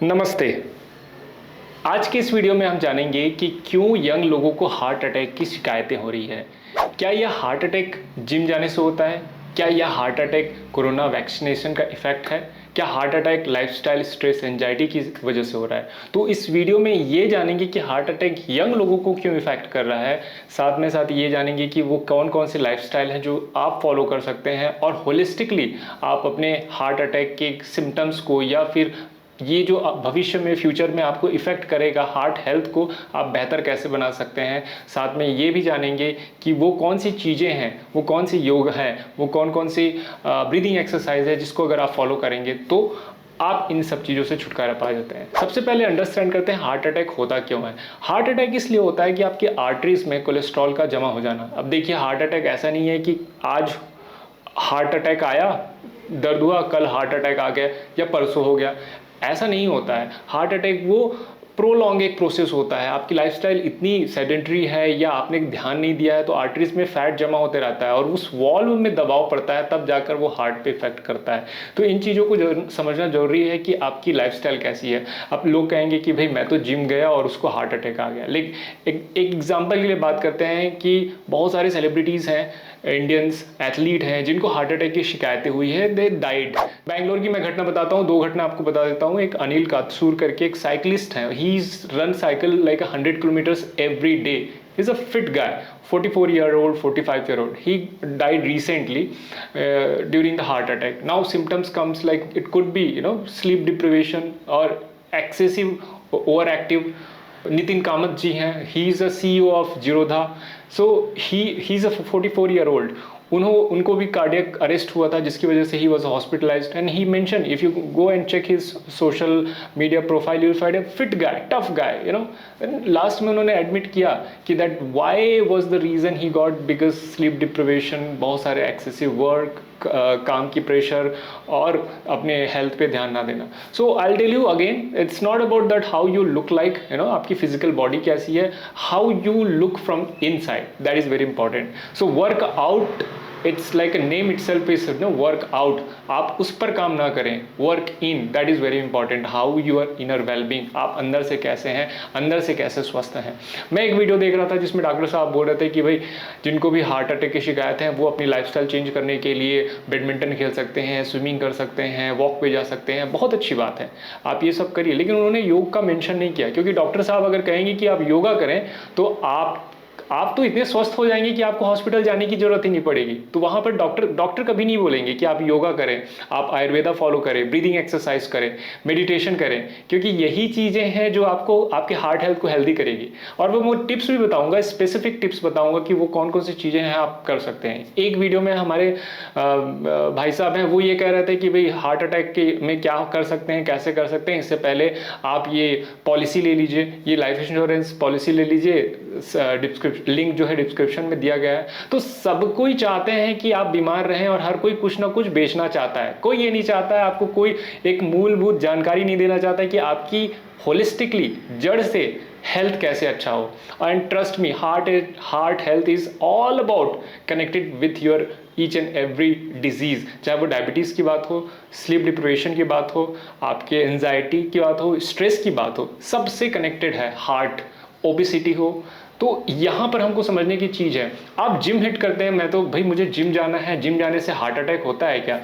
नमस्ते। आज के इस वीडियो में हम जानेंगे कि क्यों यंग लोगों को हार्ट अटैक की शिकायतें हो रही है। क्या यह हार्ट अटैक जिम जाने से होता है? क्या यह हार्ट अटैक कोरोना वैक्सीनेशन का इफेक्ट है? क्या heart attack lifestyle stress anxiety की वजह से हो रहा है? तो इस वीडियो में ये जानेंगे कि हार्ट अटैक यंग लोगों को क्यों इफेक्ट कर रहा है। साथ ये जानेंगे कि वो कौन कौन से लाइफस्टाइल हैं जो आप फॉलो कर सकते हैं और होलिस्टिकली आप अपने हार्ट अटैक के सिम्टम्स को या फिर ये जो भविष्य में फ्यूचर में आपको इफ़ेक्ट करेगा हार्ट हेल्थ को आप बेहतर कैसे बना सकते हैं। साथ में ये भी जानेंगे कि वो कौन सी चीज़ें हैं, वो कौन सी योग है, वो कौन कौन सी ब्रीदिंग एक्सरसाइज है जिसको अगर आप फॉलो करेंगे तो आप इन सब चीज़ों से छुटकारा पा जाते हैं। सबसे पहले अंडरस्टैंड करते हैं हार्ट अटैक होता क्यों है। हार्ट अटैक इसलिए होता है कि आपकी आर्टरीज में कोलेस्ट्रॉल का जमा हो जाना। अब देखिए, हार्ट अटैक ऐसा नहीं है कि आज हार्ट अटैक आया, दर्द हुआ, कल हार्ट अटैक आ गया या परसों हो गया, ऐसा नहीं होता है। हार्ट अटैक वो प्रोलॉन्ग एक प्रोसेस होता है। आपकी लाइफस्टाइल इतनी सेडेंटरी है या आपने ध्यान नहीं दिया है तो आर्टरीज में फैट जमा होते रहता है और उस वॉल्व में दबाव पड़ता है, तब जाकर वो हार्ट पे इफेक्ट करता है। तो इन चीज़ों को समझना जरूरी है कि आपकी लाइफस्टाइल कैसी है। अब लोग कहेंगे कि भाई मैं तो जिम गया और उसको हार्ट अटैक आ गया, लेकिन एक एग्जाम्पल के लिए बात करते हैं कि बहुत सारे सेलिब्रिटीज़ हैं, इंडियंस एथलीट हैं जिनको हार्ट अटैक की शिकायतें हुई है, दे डाइड। बैंगलोर की मैं घटना बताता हूँ, दो घटना आपको बता देता हूँ। एक अनिल कातसूर करके एक साइकिलिस्ट है, he run cycle like 100 kilometres every day. He's a fit guy, 44-year-old, 45-year-old. He died recently during the heart attack. Now symptoms comes like it could be, sleep deprivation or excessive overactive. Nitin Kamath ji हैं, he is a CEO of Zerodha. So he is a 44-year-old। उनको भी cardiac arrest हुआ था जिसकी वजह से ही was hospitalised and he mention, if you go and check his social media profile you will find a fit guy, tough guy, last में उन्होंने एडमिट किया कि that why was the reason he got, because sleep deprivation, बहुत सारे excessive work, काम की pressure और अपने हेल्थ पे ध्यान ना देना। So I tell you again, it's not about that how you look like, आपकी फिजिकल बॉडी कैसी है, how you look from inside, that is very important. So work out, it's like a name itself is work out. आप उस पर काम ना करें, work in, that is very important. How your inner wellbeing, आप अंदर से कैसे हैं, अंदर से कैसे स्वस्थ हैं। मैं एक वीडियो देख रहा था जिसमें डॉक्टर साहब बोल रहे थे कि भाई जिनको भी हार्ट अटैक की शिकायत है वो अपनी लाइफस्टाइल चेंज करने के लिए बैडमिंटन खेल सकते हैं, स्विमिंग कर सकते हैं, वॉक पे जा सकते हैं। बहुत अच्छी बात है, आप ये सब करिए, लेकिन उन्होंने योग का मेंशन नहीं किया, क्योंकि डॉक्टर साहब अगर कहेंगे कि आप योगा करें तो आप तो इतने स्वस्थ हो जाएंगे कि आपको हॉस्पिटल जाने की जरूरत ही नहीं पड़ेगी। तो वहां पर डॉक्टर कभी नहीं बोलेंगे कि आप योगा करें, आप आयुर्वेदा फॉलो करें, ब्रीदिंग एक्सरसाइज करें, मेडिटेशन करें, क्योंकि यही चीजें हैं जो आपको आपके हार्ट हेल्थ को हेल्दी करेगी। और वो मैं टिप्स भी बताऊंगा, स्पेसिफिक टिप्स बताऊंगा कि वो कौन कौन सी चीजें हैं आप कर सकते हैं। एक वीडियो में हमारे भाई साहब हैं, वो ये कह रहे थे कि भाई हार्ट अटैक के में क्या कर सकते हैं, कैसे कर सकते हैं। इससे पहले आप ये पॉलिसी ले लीजिए, ये लाइफ इंश्योरेंस पॉलिसी ले लीजिए, लिंक जो है डिस्क्रिप्शन में दिया गया है। तो सब कोई चाहते हैं कि आप बीमार रहें और हर कोई कुछ ना कुछ बेचना चाहता है। कोई ये नहीं चाहता है, आपको कोई एक मूलभूत जानकारी नहीं देना चाहता है कि आपकी होलिस्टिकली जड़ से हेल्थ कैसे अच्छा हो। And trust me, heart health is all about connected with your each and every disease. चाहे वो डायबिटीज़ की बात हो, स्लीप डिप्रिवेशन की बात हो, आपके एंजाइटी की बात हो, स्ट्रेस की बात हो, सबसे कनेक्टेड है हार्ट। ओबेसिटी हो, तो यहाँ पर हमको समझने की चीज़ है। आप जिम हिट करते हैं, मैं तो भाई मुझे जिम जाना है, जिम जाने से हार्ट अटैक होता है क्या?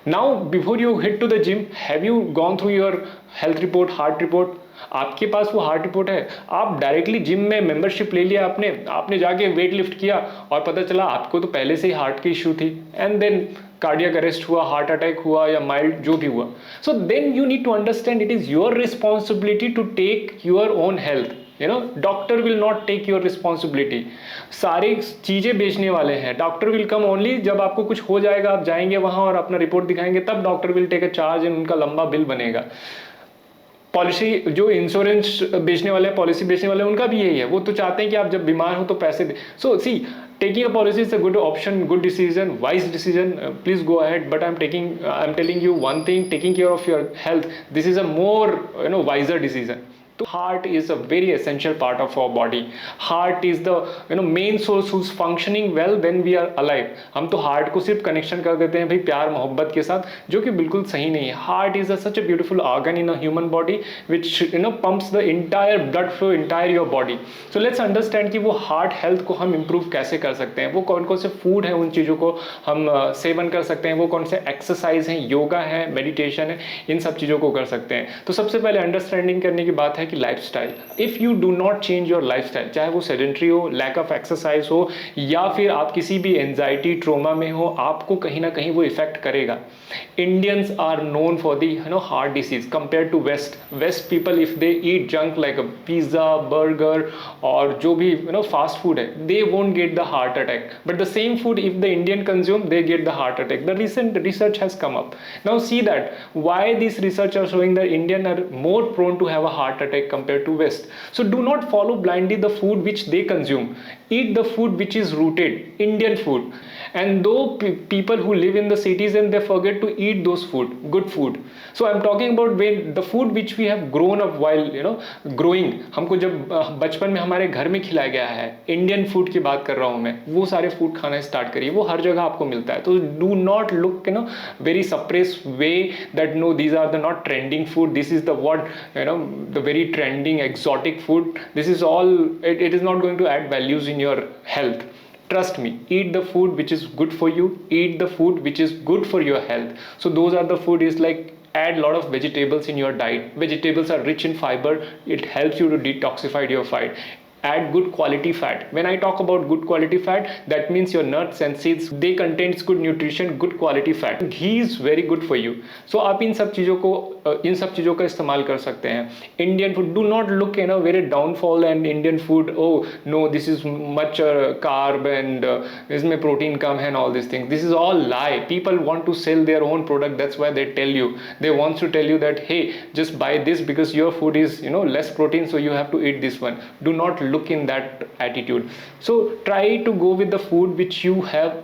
Now before you hit to the gym, have you gone through your health report, heart report? आपके पास वो हार्ट रिपोर्ट है, आप डायरेक्टली जिम में मेंबरशिप ले लिया, आपने जाके वेट लिफ्ट किया और पता चला आपको तो पहले से ही हार्ट की इशू थी, एंड देन कार्डियक अरेस्ट हुआ, हार्ट अटैक हुआ या माइल्ड जो भी हुआ। So then you need to understand it is your responsibility to take your own health. Doctor will not take your responsibility. सारी चीजें बेचने वाले हैं, डॉक्टर विल कम ओनली जब आपको कुछ हो जाएगा, आप जाएंगे वहां और अपना रिपोर्ट दिखाएंगे, तब doctor will take a charge and उनका लंबा बिल बनेगा। पॉलिसी जो इंश्योरेंस बेचने वाले हैं, पॉलिसी बेचने वाले हैं, उनका भी यही है, वो तो चाहते हैं कि आप जब बीमार हो तो पैसे दे। सो सी, taking a policy is a good option, good decision, wise decision. Please go ahead, but I'm telling you one thing, taking care of your health, this is a more wiser decision. Heart is a very essential part of our body. Heart is the main source who's functioning well when we are alive. हम तो heart को सिर्फ connection कर देते हैं भाई प्यार मोहब्बत के साथ, जो कि बिल्कुल सही नहीं है. Heart is such a beautiful organ in a human body which pumps the entire blood flow entire your body. So let's understand कि वो heart health को हम improve कैसे कर सकते हैं. वो कौन कौन से food है, उन चीज़ों को हम सेवन कर सकते हैं. वो कौन से exercise हैं, योगा है, meditation है, इन सब चीज़ों को कर सकते हैं. तो सबसे पहले अंडरस्टैंडिंग करने की बात है कि lifestyle. If you do not change your lifestyle, चाहे वो सेडेंट्री हो, लैक ऑफ एक्सरसाइज हो, या फिर आप किसी भी एंजाइटी ट्रोमा में हो, आपको कहीं ना कहीं वो इफेक्ट करेगा. Indians are known for the heart disease compare to west people. If they eat junk like a pizza, burger और जो भी फास्ट फूड है, they won't get the heart attack. But the same food if the Indian consume, they get the heart attack. The recent research has come up. Now see that why this research are showing that Indian are more prone to have a heart attack compared to West. So do not follow blindly the food which they consume. Eat the food which is rooted Indian food. And though people who live in the cities and they forget to eat those food, good food. So I'm talking about when the food which we have grown up while growing. हमको जब बचपन में हमारे घर में खिलाया गया है, इंडियन फूड की बात कर रहा हूँ मैं, वो सारे फूड खाना स्टार्ट करिए. वो हर जगह आपको मिलता है. तो do not look very suppressed way that no, these are the not trending food, this is the what the very trending exotic food. This is all it is not going to add values in your health. Trust me, eat the food which is good for you, eat the food which is good for your health. So those are the food is like add lot of vegetables in your diet. Vegetables are rich in fiber, it helps you to detoxify your fat. Add good quality fat. When I talk about good quality fat, that means your nuts and seeds, they contains good nutrition, good quality fat. Ghee is very good for you. So आप इन सब चीज़ों का इस्तेमाल कर सकते हैं. Indian food, do not look very downfall and Indian food, oh no, this is much carb and इसमें protein कम है and all these things. This is all lie. People want to sell their own product, that's why they tell you. They want to tell you that hey, just buy this because your food is less protein, so you have to eat this one. Do not look in that attitude. So try to go with the food which you have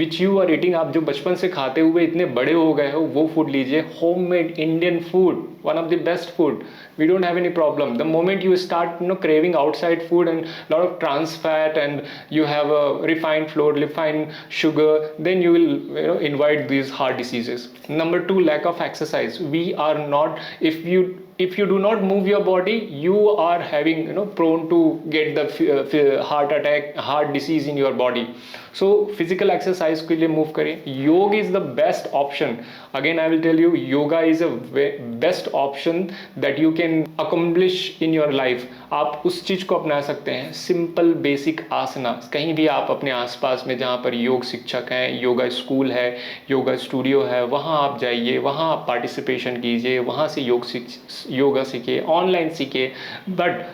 which you are eating. आप जो बचपन से खाते हुए इतने बड़े हो गए हो, वो फूड लीजिए. homemade Indian food, one of the best food. We don't have any problem. The moment you start craving outside food and lot of trans fat and you have a refined flour, refined sugar, then you will invite these heart diseases. Number 2, lack of exercise. We are not, if you do not move your body, you are having prone to get the heart attack, heart disease in your body. So physical exercise के लिए move करें. Yoga is the best option. Again I will tell you, yoga is a best option that you can accomplish in your life. आप उस चीज़ को अपना सकते हैं. Simple basic आसना. कहीं भी आप अपने आसपास में जहाँ पर योग शिक्षक हैं, योगा स्कूल है, योगा स्टूडियो है, वहाँ आप जाइए, वहाँ आप पार्टिसिपेशन कीजिए, वहाँ से योगा सीखिए, ऑनलाइन सीखिए. बट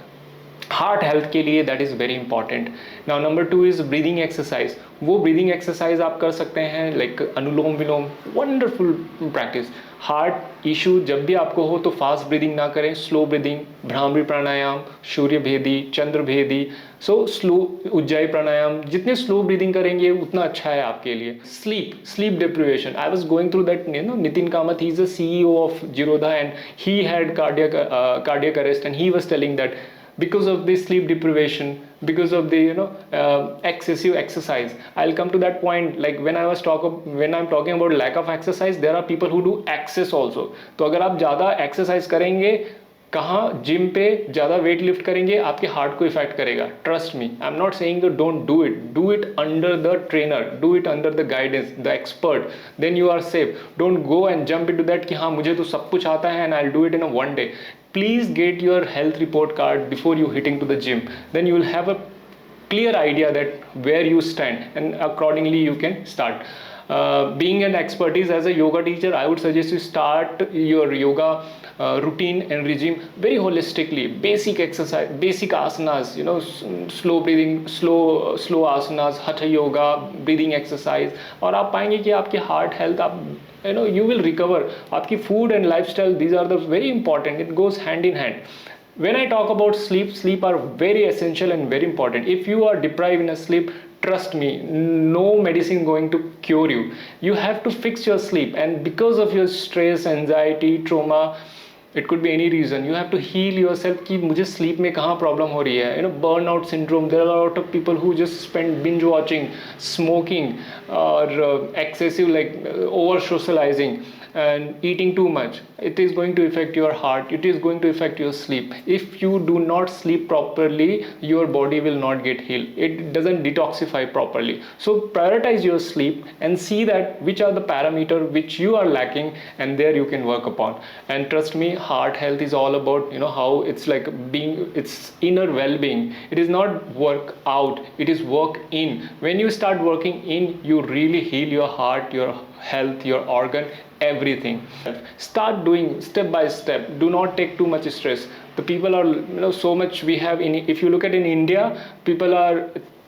हार्ट हेल्थ के लिए that is very important. Now number 2 is breathing exercise. वो ब्रीदिंग एक्सरसाइज आप कर सकते हैं like Anulom Vilom. Wonderful practice. Heart issue जब भी आपको हो तो फास्ट ब्रीदिंग ना करें, स्लो ब्रीदिंग, भ्रामरी प्राणायाम, सूर्य भेदी, चंद्र भेदी, सो स्लो उज्जाई प्राणायाम. जितने स्लो ब्रीदिंग करेंगे उतना अच्छा है आपके लिए. Sleep deprivation. I was going through that, Nitin Kamath, he's the CEO of Jirodha and he had cardiac arrest, and he was telling that because of this sleep deprivation, because of the excessive exercise. I'll come to that point. Like when I'm talking about lack of exercise, there are people who do excess also. तो अगर आप ज़्यादा exercise करेंगे, कहाँ gym पे ज़्यादा weight lift करेंगे, आपके हार्ट को इफेक्ट करेगा. Trust me, I am not saying that don't do it under the trainer, do it under the guidance, the expert, then you are safe. Don't go and jump into that कि हाँ मुझे तो सब कुछ आता है and I will do it in a one day. Please get your health report card before you hitting to the gym. Then you will have a clear idea that where you stand and accordingly you can start. Being an expertise as a yoga teacher, I would suggest you start your yoga routine and regime very holistically. Basic exercise, basic asanas, slow breathing, slow asanas, hatha yoga, breathing exercise. और आप पाएंगे कि आपकी heart health आप you will recover. आपकी food and lifestyle, these are the very important. It goes hand in hand. When I talk about sleep are very essential and very important. If you are deprived in a sleep, trust me, no medicine going to cure you. You have to fix your sleep, and because of your stress, anxiety, trauma, it could be any reason. You have to heal yourself कि मुझे sleep में कहाँ problem हो रही है. Burn out syndrome, there are lot of people who just spend binge watching, smoking और excessive like over socialising and eating too much. It is going to affect your heart, it is going to affect your sleep. If you do not sleep properly, your body will not get healed, it doesn't detoxify properly. So prioritize your sleep and see that which are the parameter which you are lacking, and there you can work upon. And trust me, heart health is all about how it's like being, it's inner well-being. It is not work out, it is work in. When you start working in, you really heal your heart, your health, your organ, everything. Start doing step by step. Do not take too much stress. The people are so much we have in, if you look at in India, people are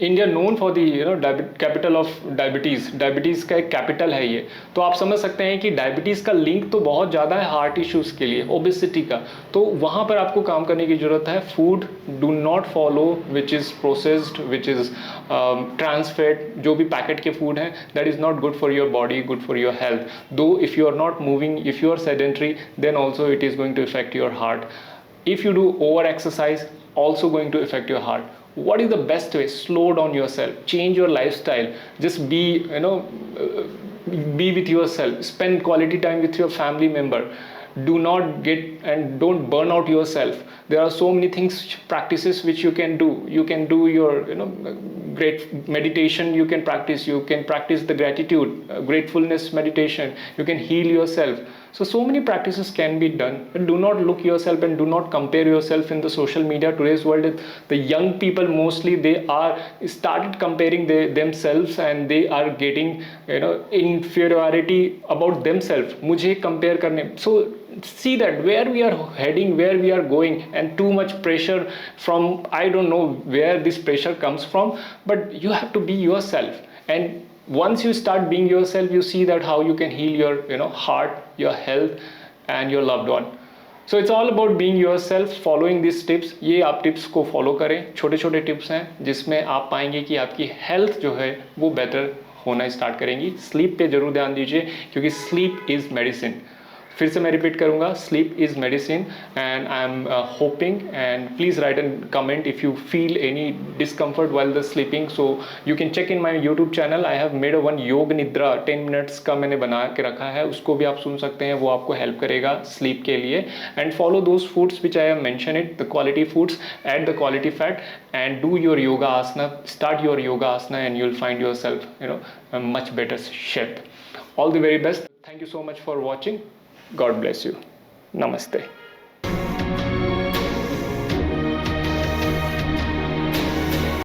India known for the capital of diabetes. Diabetes का एक capital है ये. तो आप समझ सकते हैं कि डायबिटीज़ का लिंक तो बहुत ज़्यादा है हार्ट इश्यूज़ के लिए, ओबेसिटी का. तो वहाँ पर आपको काम करने की ज़रूरत है. Food do not follow which is processed, which is trans fat, जो भी पैकेट के फूड हैं, that is not good for your body, good for your health. Though if you are not moving, if you are sedentary, then also it is going to affect your heart. If you do over exercise, also going to affect your heart. What is the best way? Slow down yourself, change your lifestyle, just be be with yourself, spend quality time with your family member. Do not get and don't burn out yourself. There are so many things, practices which you can do. You can do your great meditation, you can practice the gratitude, gratefulness meditation. You can heal yourself. So many practices can be done. But do not look yourself and do not compare yourself in the social media. Today's world, the young people mostly, they are started comparing themselves, and they are getting inferiority about themselves. मुझे compare करने. So see that where we are heading, where we are going, and too much pressure from, I don't know where this pressure comes from, but you have to be yourself. And once you start being yourself, you see that how you can heal your heart, your health, and your loved one. So it's all about being yourself, following these tips. ये आप tips को follow करें. छोटे छोटे tips हैं जिसमें आप पाएंगे कि आपकी हेल्थ जो है वो बेटर होना स्टार्ट करेंगी. स्लीप पे जरूर ध्यान दीजिए, क्योंकि स्लीप इज़ मेडिसिन. फिर से मैं रिपीट करूंगा, sleep is medicine. And I am hoping, and please write an comment if you feel any discomfort while the sleeping. So you can check in my YouTube channel. I have made one yoga nidra 10 minutes का मैंने बना के रखा है, उसको भी आप सुन सकते हैं. वो आपको हेल्प करेगा स्लीप के लिए. And follow those foods which I have mention it, the quality foods, add the quality fat, and do your yoga asana, start your yoga asana, and you'll find yourself a much better shape. All the very best. Thank you so much for watching. God bless you. Namaste.